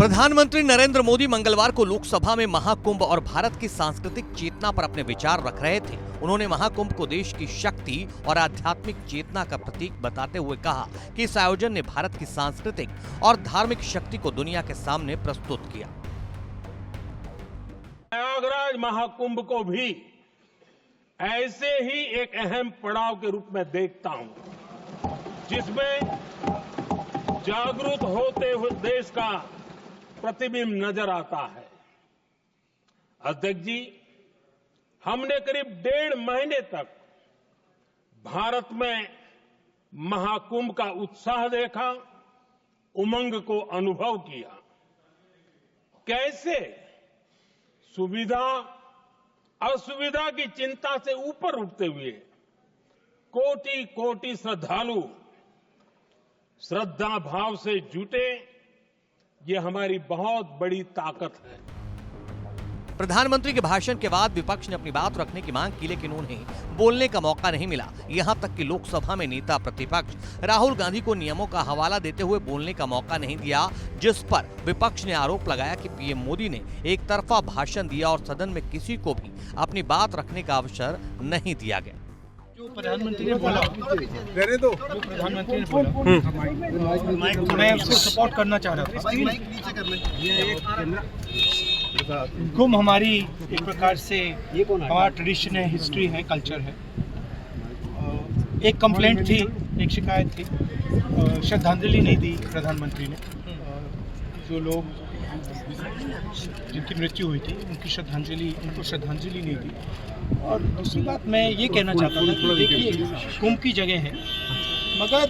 प्रधानमंत्री नरेंद्र मोदी मंगलवार को लोकसभा में महाकुंभ और भारत की सांस्कृतिक चेतना पर अपने विचार रख रहे थे। उन्होंने महाकुंभ को देश की शक्ति और आध्यात्मिक चेतना का प्रतीक बताते हुए कहा कि इस आयोजन ने भारत की सांस्कृतिक और धार्मिक शक्ति को दुनिया के सामने प्रस्तुत किया। प्रयागराज महाकुंभ को भी ऐसे ही एक अहम पड़ाव के रूप में देखता हूं, जिसमें जागरूक होते हुए देश का प्रतिबिंब नजर आता है। अध्यक्ष जी, हमने करीब 1.5 महीने तक भारत में महाकुंभ का उत्साह देखा, उमंग को अनुभव किया। कैसे सुविधा असुविधा की चिंता से ऊपर उठते हुए कोटि कोटि श्रद्धालु श्रद्धा भाव से जुटे, ये हमारी बहुत बड़ी ताकत है। प्रधानमंत्री के भाषण के बाद विपक्ष ने अपनी बात रखने की मांग की, लेकिन उन्हें बोलने का मौका नहीं मिला। यहां तक कि लोकसभा में नेता प्रतिपक्ष राहुल गांधी को नियमों का हवाला देते हुए बोलने का मौका नहीं दिया, जिस पर विपक्ष ने आरोप लगाया कि पीएम मोदी ने एक तरफा भाषण दिया और सदन में किसी को भी अपनी बात रखने का अवसर नहीं दिया गया। जो प्रधानमंत्री ने बोला, जो प्रधानमंत्री ने बोला, मैं उसको सपोर्ट करना चाह रहा था। कुंभ हमारी एक प्रकार से हमारा ट्रेडिशन है, हिस्ट्री है, कल्चर है। एक कंप्लेंट थी, एक शिकायत थी, श्रद्धांजलि नहीं दी प्रधानमंत्री ने। जो लोग जिनकी मृत्यु हुई थी उनको श्रद्धांजलि नहीं दी। और दूसरी बात मैं ये कहना चाहता था कि देखिए, कुंभ की जगह है, मगर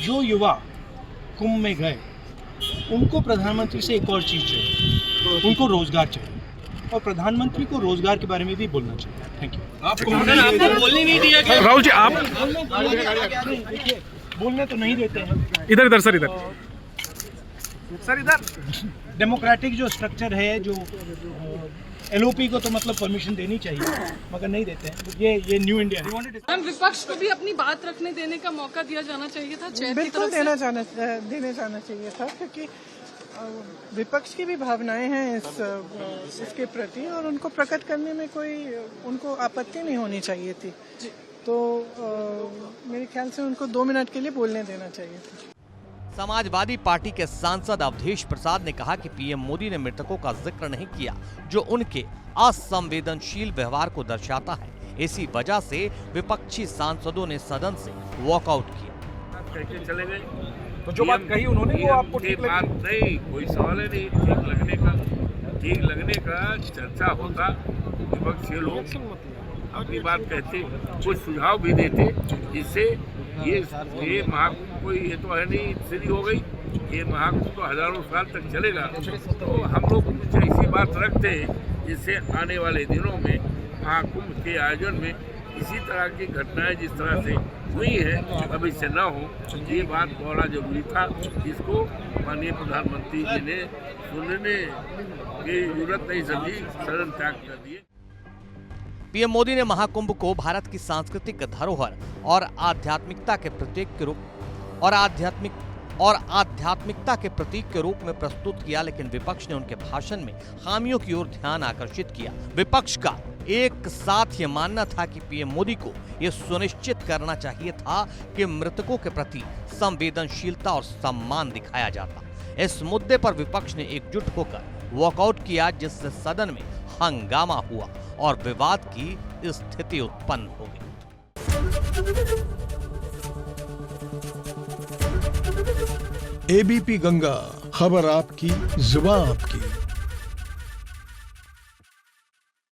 जो युवा कुंभ में गए उनको प्रधानमंत्री से एक और चीज़ चाहिए, उनको रोजगार चाहिए, और प्रधानमंत्री को रोजगार के बारे में भी बोलना चाहिए। Thank you. आपको बोलने नहीं दिया गया। राहुल जी, आप देखिए, बोलने तो नहीं देते हैं। इधर सर, इधर डेमोक्रेटिक जो स्ट्रक्चर है, जो एलओपी को तो मतलब परमिशन देनी चाहिए, मगर नहीं देते हैं। ये न्यू इंडिया है। विपक्ष को भी अपनी बात रखने देने का मौका दिया जाना चाहिए था। बिल्कुल देने जाना चाहिए था, क्योंकि विपक्ष की भी भावनाएं हैं इसके प्रति, और उनको प्रकट करने में कोई उनको आपत्ति नहीं होनी चाहिए थी। तो मेरे ख्याल से उनको 2 मिनट के लिए बोलने देना चाहिए था। समाजवादी पार्टी के सांसद अवधेश प्रसाद ने कहा कि पीएम मोदी ने मृतकों का जिक्र नहीं किया, जो उनके असंवेदनशील व्यवहार को दर्शाता है। इसी वजह से विपक्षी सांसदों ने सदन से वॉकआउट किया। चले गए तो जो बात कही उन्होंने वो आपको ठीक बात नहीं, कोई सवाल ही नहीं। ठीक लगने का चर्चा होता, विपक्षी लोग अपनी बात कहते, कुछ सुझाव भी देते, जिससे ये महाकुंभ कोई ये तो है नहीं, स्थिति हो गई। ये महाकुंभ तो हजारों साल तक चलेगा। तो हम लोग कुछ ऐसी बात रखते हैं जिससे आने वाले दिनों में महाकुंभ के आयोजन में इसी तरह की घटनाएं जिस तरह से हुई है भविष्य न हो। ये बात बोलना जरूरी था, जिसको माननीय प्रधानमंत्री जी ने सुनने की जरूरत नहीं समझी, सदन त्याग कर दिए। पीएम मोदी ने महाकुंभ को भारत की सांस्कृतिक धरोहर और आध्यात्मिकता के प्रतीक के रूप में प्रस्तुत किया, लेकिन विपक्ष ने उनके भाषण में खामियों की ओर ध्यान आकर्षित किया। विपक्ष का एक साथ ये मानना था कि पीएम मोदी को ये सुनिश्चित करना चाहिए था कि मृतकों के प्रति संवेदनशीलता और सम्मान दिखाया जाता। इस मुद्दे पर विपक्ष ने एकजुट होकर वॉकआउट किया, जिससे सदन में हंगामा हुआ और विवाद की स्थिति उत्पन्न हो गई। एबीपी गंगा, खबर आपकी, जुबान आपकी।